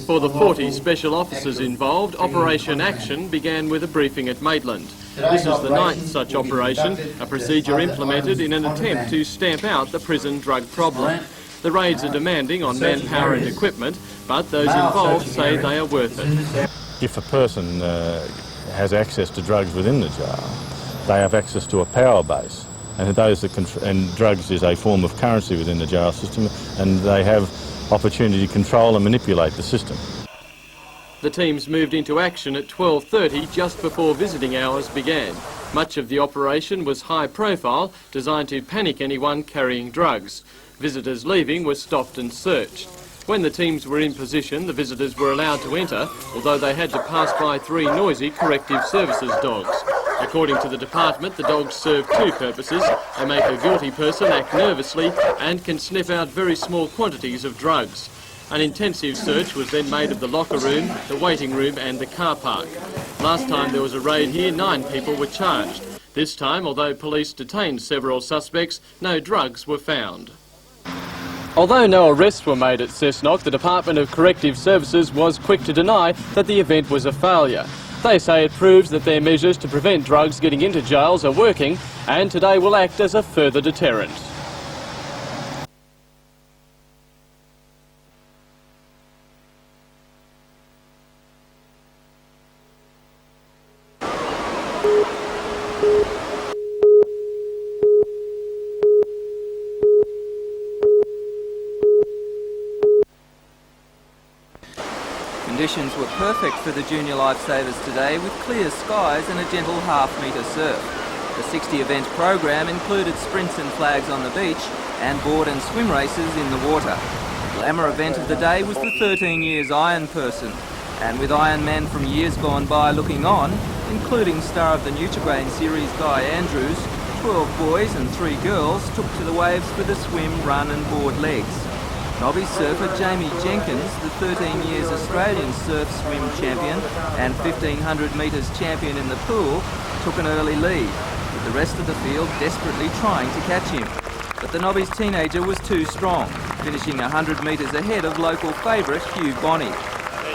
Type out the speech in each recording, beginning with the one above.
For the 40 special officers involved, Operation Action began with a briefing at Maitland. This is the 9th such operation, a procedure implemented in an attempt to stamp out the prison drug problem. The raids are demanding on manpower and equipment, but those involved say they are worth it. If a person has access to drugs within the jail, they have access to a power base, and drugs is a form of currency within the jail system, and they have opportunity to control and manipulate the system. The teams moved into action at 12:30, just before visiting hours began. Much of the operation was high profile, designed to panic anyone carrying drugs. Visitors leaving were stopped and searched. When the teams were in position, the visitors were allowed to enter, although they had to pass by 3 noisy corrective services dogs. According to the department, the dogs serve 2 purposes. They make a guilty person act nervously and can sniff out very small quantities of drugs. An intensive search was then made of the locker room, the waiting room and the car park. Last time there was a raid here, 9 people were charged. This time, although police detained several suspects, no drugs were found. Although no arrests were made at Cessnock, the Department of Corrective Services was quick to deny that the event was a failure. They say it proves that their measures to prevent drugs getting into jails are working, and today will act as a further deterrent. Conditions were perfect for the junior lifesavers today, with clear skies and a gentle half-metre surf. The 60-event program included sprints and flags on the beach and board and swim races in the water. The glamour event of the day was the 13 years Iron Person, and with Iron Men from years gone by looking on, including star of the Nutrigrain series Guy Andrews, 12 boys and 3 girls took to the waves for the swim, run and board legs. Nobby surfer Jamie Jenkins, the 13 years Australian surf swim champion and 1500 metres champion in the pool, took an early lead, with the rest of the field desperately trying to catch him. But the Nobby's teenager was too strong, finishing 100 metres ahead of local favourite Hugh Bonney.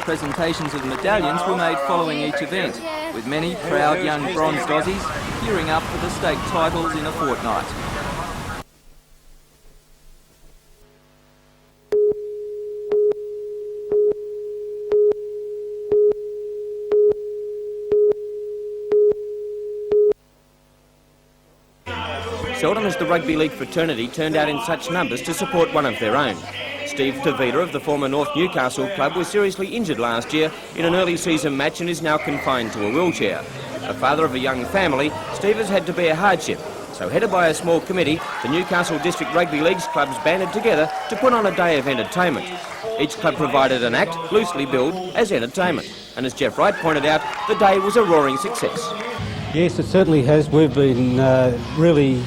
Presentations of medallions were made following each event, with many proud young bronzed Aussies gearing up for the state titles in a fortnight. Seldom has the rugby league fraternity turned out in such numbers to support one of their own. Steve Tavita of the former North Newcastle club was seriously injured last year in an early season match and is now confined to a wheelchair. A father of a young family, Steve has had to bear hardship. So headed by a small committee, the Newcastle District Rugby League's clubs banded together to put on a day of entertainment. Each club provided an act loosely billed as entertainment. And as Jeff Wright pointed out, the day was a roaring success. Yes, it certainly has. We've been really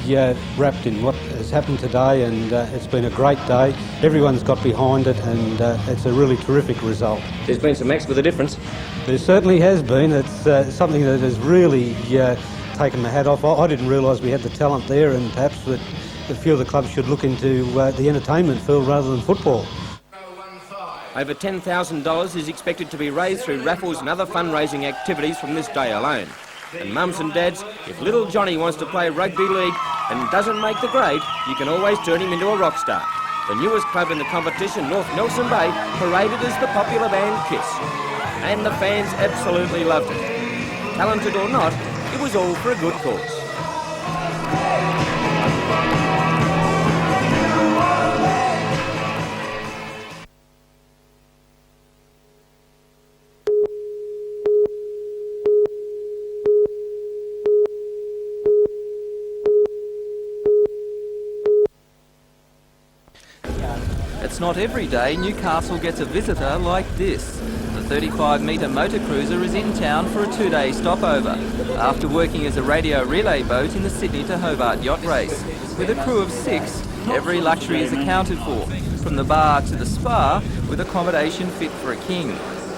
wrapped in what has happened today, and it's been a great day. Everyone's got behind it, and it's a really terrific result. There's been some acts with a difference. There certainly has been. It's something that has really taken the hat off. I didn't realise we had the talent there, and perhaps that a few of the clubs should look into the entertainment field rather than football. Over $10,000 is expected to be raised through raffles and other fundraising activities from this day alone. And mums and dads, if little Johnny wants to play rugby league and doesn't make the grade, you can always turn him into a rock star. The newest club in the competition, North Nelson Bay, paraded as the popular band Kiss. And the fans absolutely loved it. Talented or not, it was all for a good cause. It's not every day Newcastle gets a visitor like this. The 35-metre motor cruiser is in town for a 2-day stopover, after working as a radio relay boat in the Sydney to Hobart yacht race. With a crew of 6, every luxury is accounted for, from the bar to the spa, with accommodation fit for a king.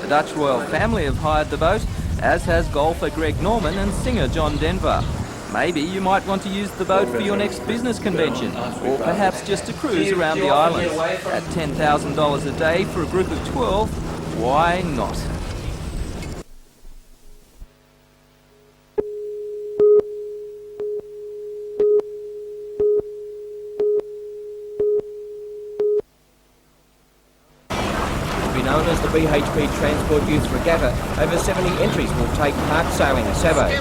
The Dutch royal family have hired the boat, as has golfer Greg Norman and singer John Denver. Maybe you might want to use the boat for your next business convention, or perhaps just a cruise around the islands. At $10,000 a day for a group of 12, why not? Known as the BHP Transport Youth Regatta, over 70 entries will take part sailing sabbos.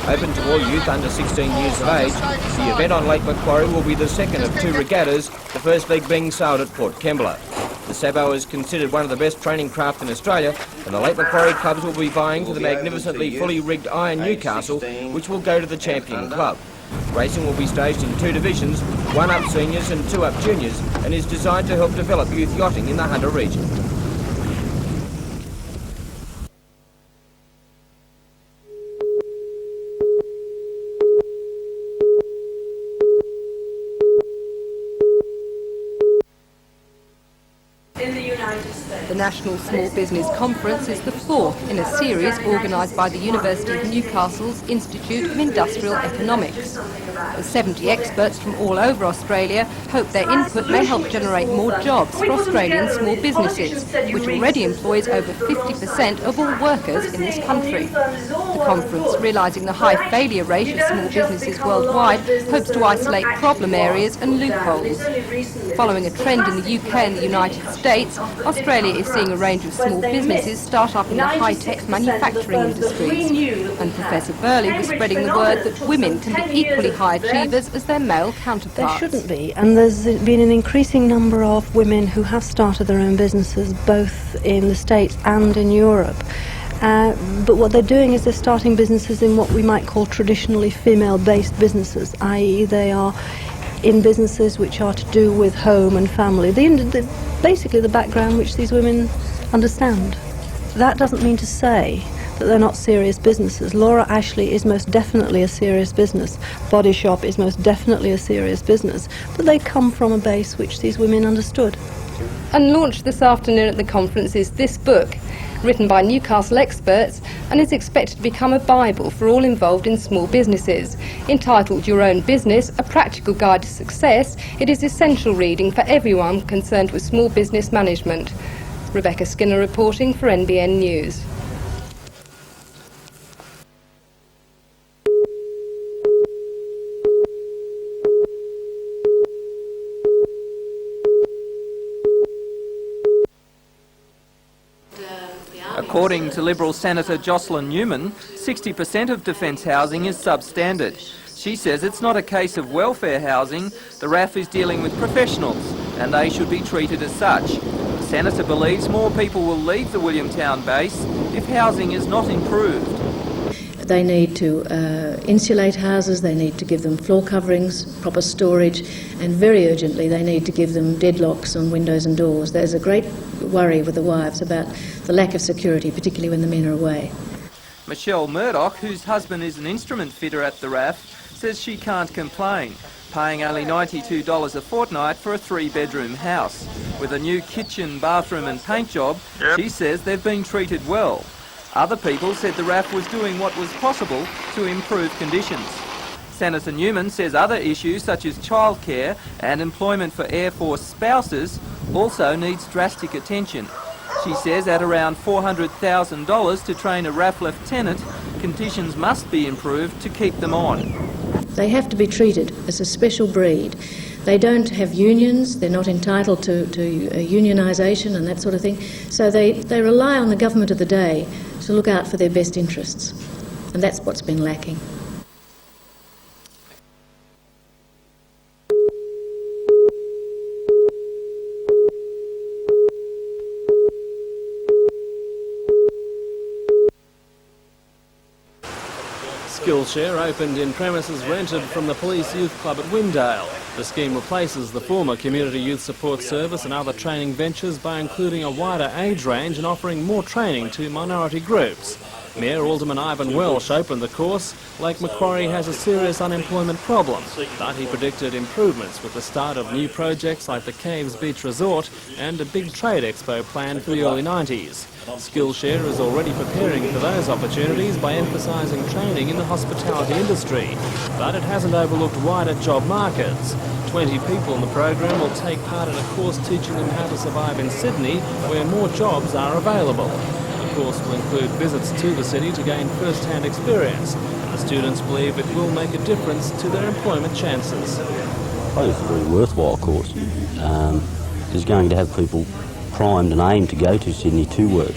Open to all youth under 16 years of age, the event on Lake Macquarie will be the second of 2 regattas, the first leg being sailed at Port Kembla. The sabbo is considered one of the best training craft in Australia, and the Lake Macquarie clubs will be vying for the magnificently fully rigged Iron Newcastle, which will go to the champion club. Racing will be staged in 2 divisions, 1 up seniors and 2 up juniors, and is designed to help develop youth yachting in the Hunter region. The National Small Business Conference is the 4th in a series organised by the University of Newcastle's Institute of Industrial Economics. The 70 experts from all over Australia hope their input may help generate more jobs for Australian small businesses, which already employs over 50% of all workers in this country. The conference, realising the high failure rate of small businesses worldwide, hopes to isolate problem areas and loopholes. Following a trend in the UK and the United States, Australia is seeing a range of small businesses start up in the high-tech manufacturing industries. And Professor Burley was spreading the word that women can be equally high achievers as their male counterparts. There shouldn't be, and there's been an increasing number of women who have started their own businesses both in the States and in Europe. But what they're doing is they're starting businesses in what we might call traditionally female-based businesses, i.e. they are in businesses which are to do with home and family, basically the background which these women understand. That doesn't mean to say that they're not serious businesses. Laura Ashley is most definitely a serious business. Body Shop is most definitely a serious business. But they come from a base which these women understood. And launched this afternoon at the conference is this book, written by Newcastle experts, and is expected to become a Bible for all involved in small businesses. Entitled Your Own Business, A Practical Guide to Success, it is essential reading for everyone concerned with small business management. Rebecca Skinner reporting for NBN News. According to Liberal Senator Jocelyn Newman, 60% of defence housing is substandard. She says it's not a case of welfare housing, the RAF is dealing with professionals and they should be treated as such. The Senator believes more people will leave the Williamtown base if housing is not improved. They need to insulate houses, they need to give them floor coverings, proper storage, and very urgently they need to give them deadlocks on windows and doors. There's a great worry with the wives about the lack of security, particularly when the men are away. Michelle Murdoch, whose husband is an instrument fitter at the RAF, says she can't complain, paying only $92 a fortnight for a 3-bedroom house. With a new kitchen, bathroom and paint job, she says they've been treated well. Other people said the RAF was doing what was possible to improve conditions. Senator Newman says other issues such as childcare and employment for Air Force spouses also needs drastic attention. She says at around $400,000 to train a RAF lieutenant, conditions must be improved to keep them on. They have to be treated as a special breed. They don't have unions, they're not entitled to unionisation and that sort of thing, so they rely on the government of the day to look out for their best interests, and that's what's been lacking. Skillshare opened in premises rented from the Police Youth Club at Windale. The scheme replaces the former Community Youth Support Service and other training ventures by including a wider age range and offering more training to minority groups. Mayor Alderman Ivan Welsh opened the course. Lake Macquarie has a serious unemployment problem, but he predicted improvements with the start of new projects like the Caves Beach Resort and a big trade expo planned for the early 90s. Skillshare is already preparing for those opportunities by emphasising training in the hospitality industry, but it hasn't overlooked wider job markets. 20 people in the program will take part in a course teaching them how to survive in Sydney, where more jobs are available. The course will include visits to the city to gain first-hand experience, and the students believe it will make a difference to their employment chances. I think it's a very worthwhile course. It's going to have people primed and aimed to go to Sydney to work,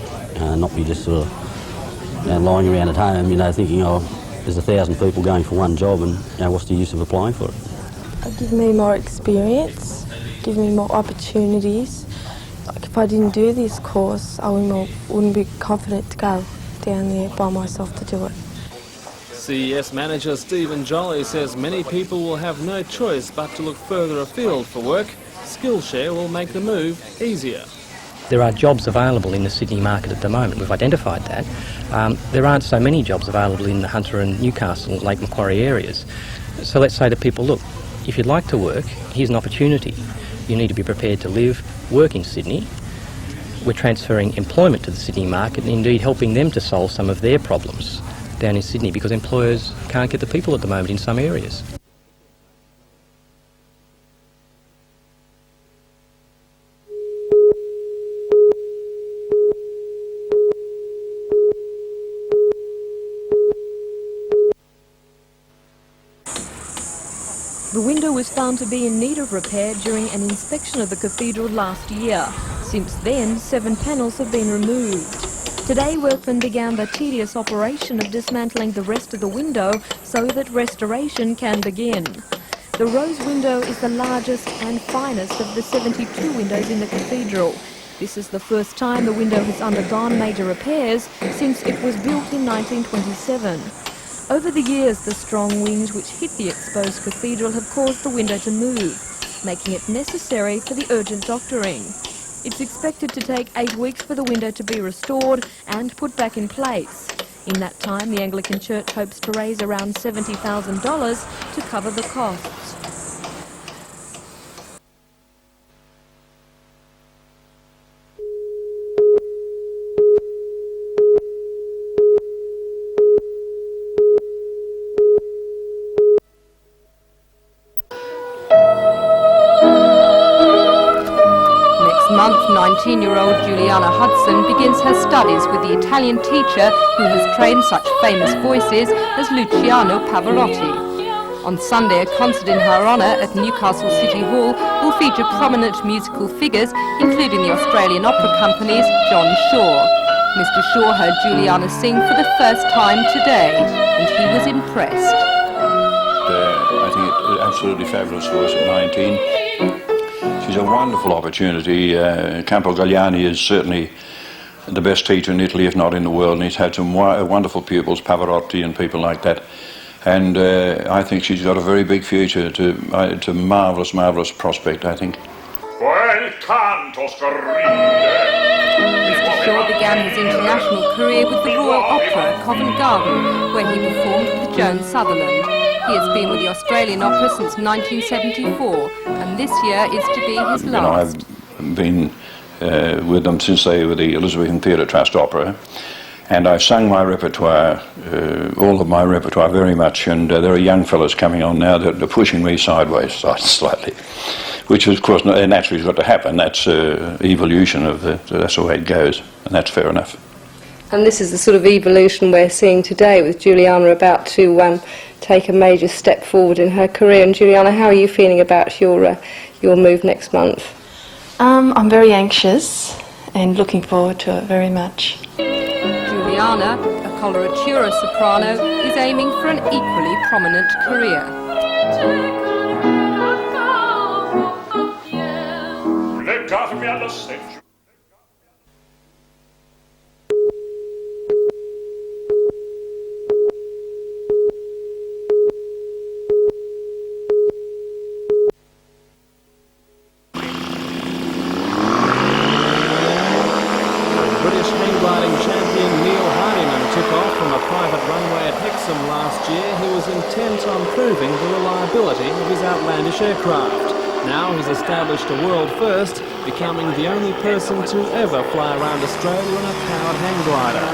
not be just sort of lying around at home, thinking, oh, there's 1,000 people going for one job, and what's the use of applying for it? It'll give me more experience, give me more opportunities. Like if I didn't do this course, I wouldn't be confident to go down there by myself to do it. CES manager Stephen Jolly says many people will have no choice but to look further afield for work. Skillshare will make the move easier. There are jobs available in the Sydney market at the moment. We've identified that. There aren't so many jobs available in the Hunter and Newcastle, Lake Macquarie areas. So let's say to people, look, if you'd like to work, here's an opportunity. You need to be prepared to live, work in Sydney. We're transferring employment to the Sydney market and indeed helping them to solve some of their problems down in Sydney because employers can't get the people at the moment in some areas. The window was found to be in need of repair during an inspection of the cathedral last year. Since then, 7 panels have been removed. Today, workmen began the tedious operation of dismantling the rest of the window so that restoration can begin. The rose window is the largest and finest of the 72 windows in the cathedral. This is the first time the window has undergone major repairs since it was built in 1927. Over the years, the strong winds which hit the exposed cathedral have caused the window to move, making it necessary for the urgent doctoring. It's expected to take 8 weeks for the window to be restored and put back in place. In that time, the Anglican Church hopes to raise around $70,000 to cover the costs. Next month, 19-year-old Juliana Hudson begins her studies with the Italian teacher who has trained such famous voices as Luciano Pavarotti. On Sunday, a concert in her honour at Newcastle City Hall will feature prominent musical figures, including the Australian opera company's John Shaw. Mr. Shaw heard Juliana sing for the first time today, and he was impressed. I think it's absolutely fabulous voice at 19. She's a wonderful opportunity. Campo Galliani is certainly the best teacher in Italy, if not in the world, and he's had some wonderful pupils, Pavarotti and people like that. And I think she's got a very big future. It's a marvellous, marvellous prospect, I think. Mr. Shaw began his international career with the Royal Opera at Covent Garden, where he performed with Joan Sutherland. He has been with the Australian Opera since 1974, and this year is to be his last. I've been with them since they were the Elizabethan Theatre Trust Opera, and I've sung my repertoire, all of my repertoire very much, and there are young fellows coming on now that are pushing me sideways slightly, which of course naturally has got to happen. That's evolution of that's the way it goes, and that's fair enough. And this is the sort of evolution we're seeing today, with Juliana about to take a major step forward in her career. And Juliana, how are you feeling about your move next month? I'm very anxious and looking forward to it very much. Juliana, a coloratura soprano, is aiming for an equally prominent career. British hang gliding champion Neil Hardiman took off from a private runway at Hexham last year. He was intent on proving the reliability of his outlandish aircraft. Now he's established a world first, becoming the only person to ever fly around Australia in a powered hang glider.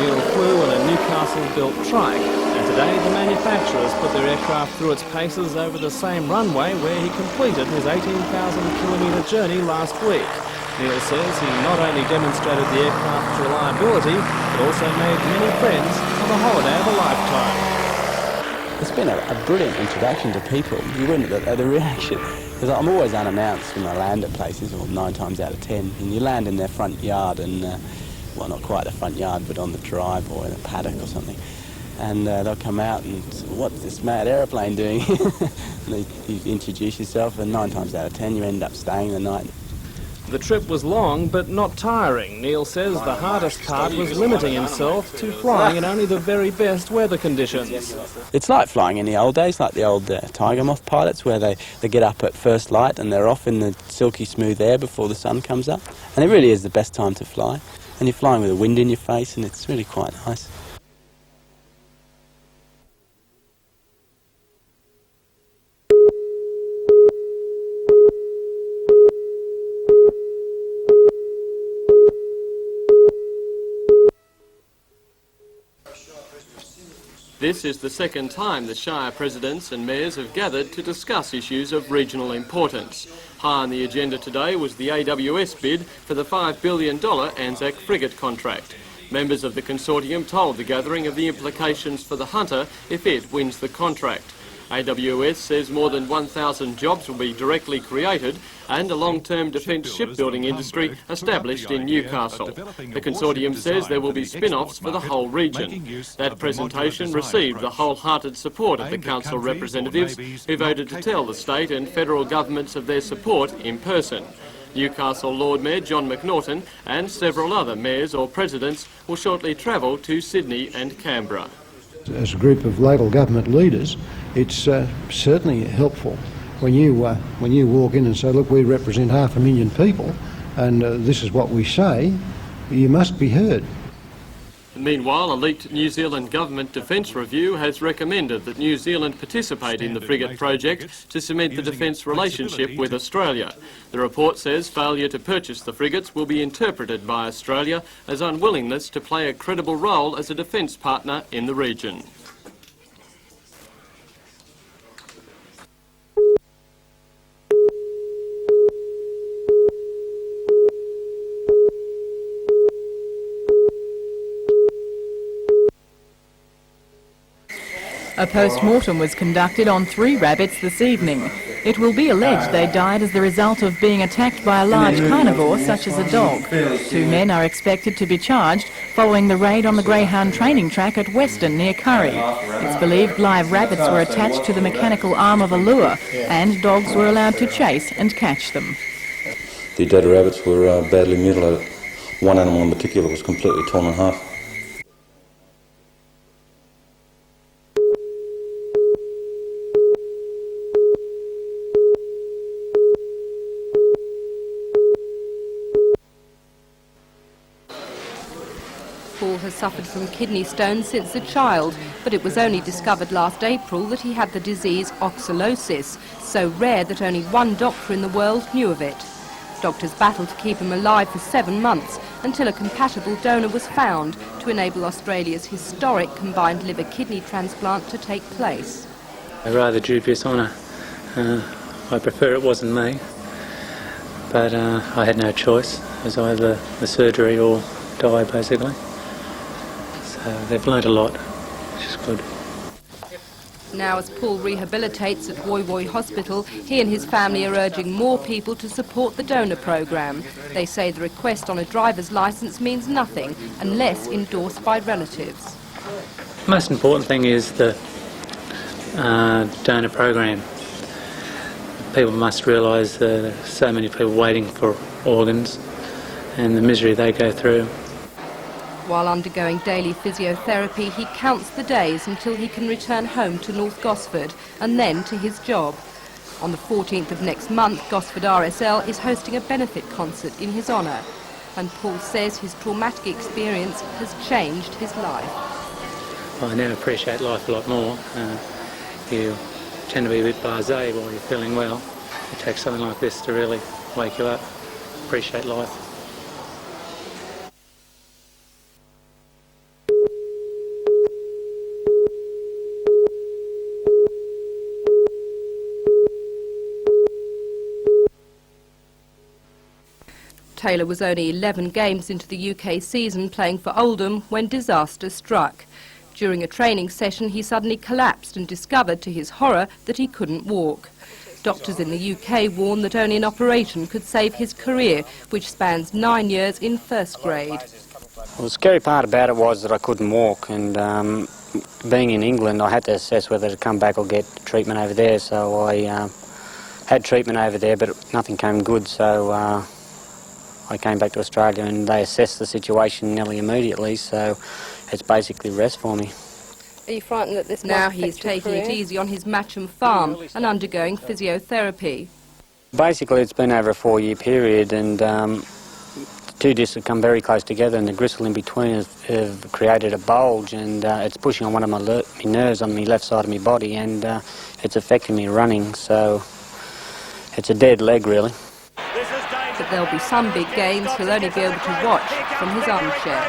Neil flew in a Newcastle-built trike, and today the manufacturers put their aircraft through its paces over the same runway where he completed his 18,000-kilometre journey last week. Neil says he not only demonstrated the aircraft's reliability, but also made many friends on the holiday of a lifetime. It's been a brilliant introduction to people. You wouldn't, the reaction, because I'm always unannounced when I land at places, or 9 times out of 10, and you land in their front yard, and well, not quite the front yard, but on the drive or in a paddock or something, and they'll come out and, what's this mad aeroplane doing? And you introduce yourself, and 9 times out of 10 you end up staying the night. The trip was long but not tiring. Neil says the hardest part was limiting himself to flying in only the very best weather conditions. It's like flying in the old days, like the old Tiger Moth pilots, where they get up at first light and they're off in the silky smooth air before the sun comes up. And it really is the best time to fly. And you're flying with the wind in your face, and it's really quite nice. This is the second time the Shire presidents and mayors have gathered to discuss issues of regional importance. High on the agenda today was the AWS bid for the $5 billion Anzac frigate contract. Members of the consortium told the gathering of the implications for the Hunter if it wins the contract. AWS says more than 1,000 jobs will be directly created and a long-term defence shipbuilding industry established in Newcastle. The consortium says there will be spin-offs for the whole region. That presentation received the wholehearted support of the council representatives who voted to tell the state and federal governments of their support in person. Newcastle Lord Mayor John McNaughton and several other mayors or presidents will shortly travel to Sydney and Canberra. As a group of local government leaders, it's certainly helpful when you walk in and say, look, we represent 500,000 people and this is what we say, you must be heard. Meanwhile, a leaked New Zealand government defence review has recommended that New Zealand participate in the frigate project to cement the defence relationship with Australia. The report says failure to purchase the frigates will be interpreted by Australia as unwillingness to play a credible role as a defence partner in the region. A post-mortem was conducted on 3 rabbits this evening. It will be alleged they died as the result of being attacked by a large carnivore such as a dog. 2 men are expected to be charged following the raid on the greyhound training track at Weston near Curry. It's believed live rabbits were attached to the mechanical arm of a lure and dogs were allowed to chase and catch them. The dead rabbits were badly mutilated. One animal in particular was completely torn in half. Paul has suffered from kidney stones since a child, but it was only discovered last April that he had the disease oxalosis, so rare that only one doctor in the world knew of it. Doctors battled to keep him alive for 7 months until a compatible donor was found to enable Australia's historic combined liver-kidney transplant to take place. A rather dubious honour. I prefer it wasn't me, but I had no choice. It was either the surgery or die, basically. So they've learnt a lot, which is good. Now, as Paul rehabilitates at Woy Woy Hospital, he and his family are urging more people to support the donor programme. They say the request on a driver's licence means nothing unless endorsed by relatives. The most important thing is the donor program. People must realise there are so many people waiting for organs and the misery they go through. While undergoing daily physiotherapy, he counts the days until he can return home to North Gosford and then to his job. On the 14th of next month, Gosford RSL is hosting a benefit concert in his honour. and Paul says his traumatic experience has changed his life. I now appreciate life a lot more. You tend to be a bit blasé while you're feeling well. It takes something like this to really wake you up, appreciate life. Taylor was only 11 games into the UK season playing for Oldham when disaster struck. During a training session, he suddenly collapsed and discovered, to his horror, that he couldn't walk. Doctors in the UK warn that only an operation could save his career, which spans 9 years in first grade. Well, the scary part about it was that I couldn't walk, and being in England, I had to assess whether to come back or get treatment over there. So I had treatment over there, but nothing came good, so I came back to Australia and they assessed the situation nearly immediately, so it's basically rest for me. Are you frightened that this now he's taking it easy on his Matcham farm and undergoing physiotherapy? Basically, it's been over a 4-year period, and two discs have come very close together, and the gristle in between have created a bulge, and it's pushing on one of my nerves on the left side of my body, and it's affecting me running, so it's a dead leg, really. But there'll be some big games he'll only be able to watch from his armchair.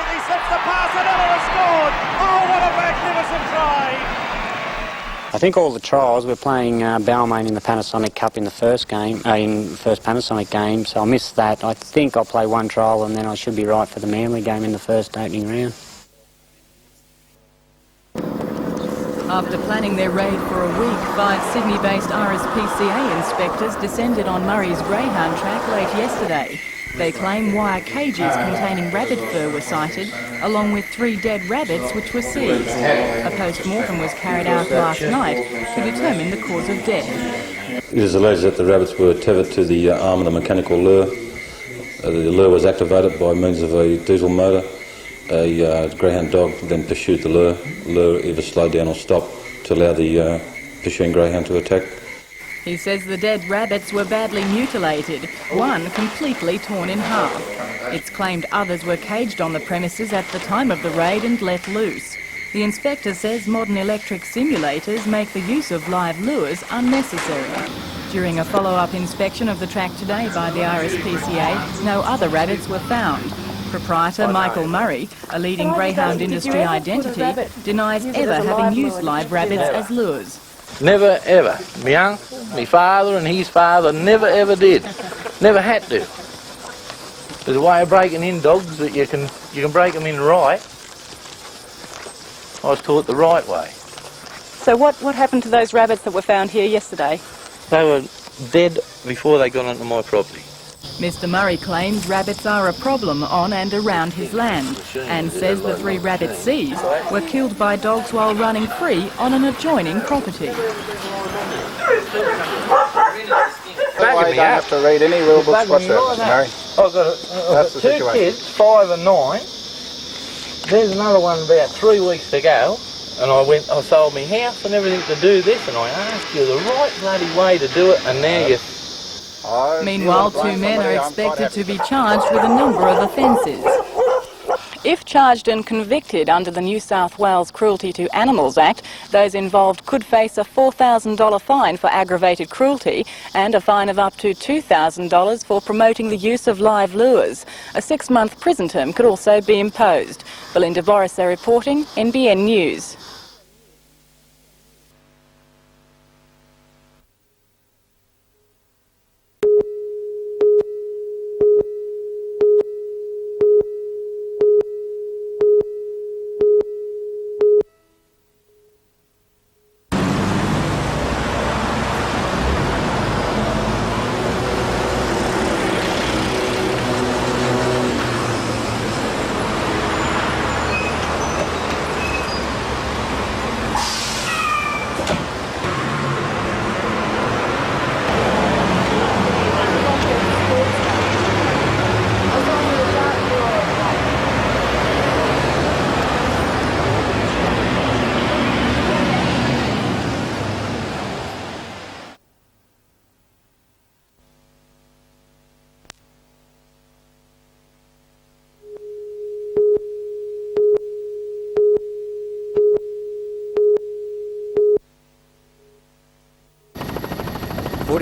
He sets the pass and Ella has scored! Oh, what a magnificent try! I think all the trials, we're playing Balmain in the Panasonic Cup in the first game, in the first Panasonic game, so I missed that. I think I'll play one trial and then I should be right for the Manly game in the first opening round. After planning their raid for a week, 5 Sydney-based RSPCA inspectors descended on Murray's Greyhound track late yesterday. They claim wire cages containing rabbit fur were sighted, along with 3 dead rabbits which were seized. A post-mortem was carried out last night to determine the cause of death. It is alleged that the rabbits were tethered to the arm of the mechanical lure. The lure was activated by means of a diesel motor. A greyhound dog then pursued the lure. The lure either slowed down or stopped to allow the pursuing greyhound to attack. He says the dead rabbits were badly mutilated, one completely torn in half. It's claimed others were caged on the premises at the time of the raid and let loose. The inspector says modern electric simulators make the use of live lures unnecessary. During a follow-up inspection of the track today by the RSPCA, no other rabbits were found. Proprietor Michael Murray, a leading greyhound industry identity, denies ever having used live rabbits as lures. Never ever. My uncle, my father and his father never ever did. Never had to. There's a way of breaking in dogs that you can break them in right. I was taught the right way. So what happened to those rabbits that were found here yesterday? They were dead before they got onto my property. Mr Murray claims rabbits are a problem on and around his land, and says the 3 rabbits seized were killed by dogs while running free on an adjoining property. You don't have to read any rule books whatsoever, Murray. I've got 2 kids, 5 and 9. There's another one about 3 weeks to go, and I sold my house and everything to do this, and I asked you the right bloody way to do it, and now you... Meanwhile, 2 men are expected to be charged with a number of offences. If charged and convicted under the New South Wales Cruelty to Animals Act, those involved could face a $4,000 fine for aggravated cruelty and a fine of up to $2,000 for promoting the use of live lures. A 6-month prison term could also be imposed. Belinda Borisser reporting, NBN News.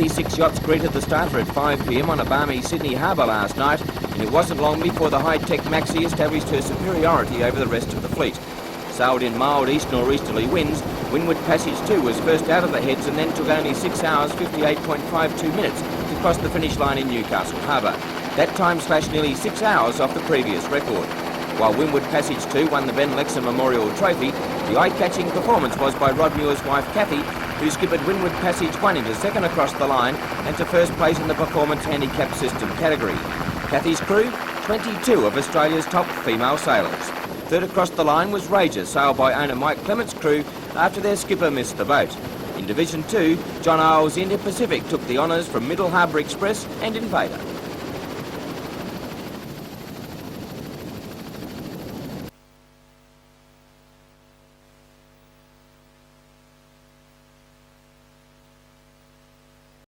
46 yachts greeted the starter at 5 p.m. on a balmy Sydney harbour last night, and it wasn't long before the high-tech Maxi established her superiority over the rest of the fleet. Sailed in mild east nor'easterly winds, Windward Passage 2 was first out of the heads and then took only 6 hours 58.52 minutes to cross the finish line in Newcastle Harbour. That time slashed nearly 6 hours off the previous record. While Windward Passage 2 won the Ben Lexer Memorial Trophy, the eye-catching performance was by Rod Muir's wife Kathy, who skippered Windward Passage 1 into second across the line and to first place in the Performance Handicap System category. Kathy's crew, 22 of Australia's top female sailors. Third across the line was Rager, sailed by owner Mike Clement's crew after their skipper missed the boat. In Division 2, John Isles India Pacific took the honours from Middle Harbour Express and Invader.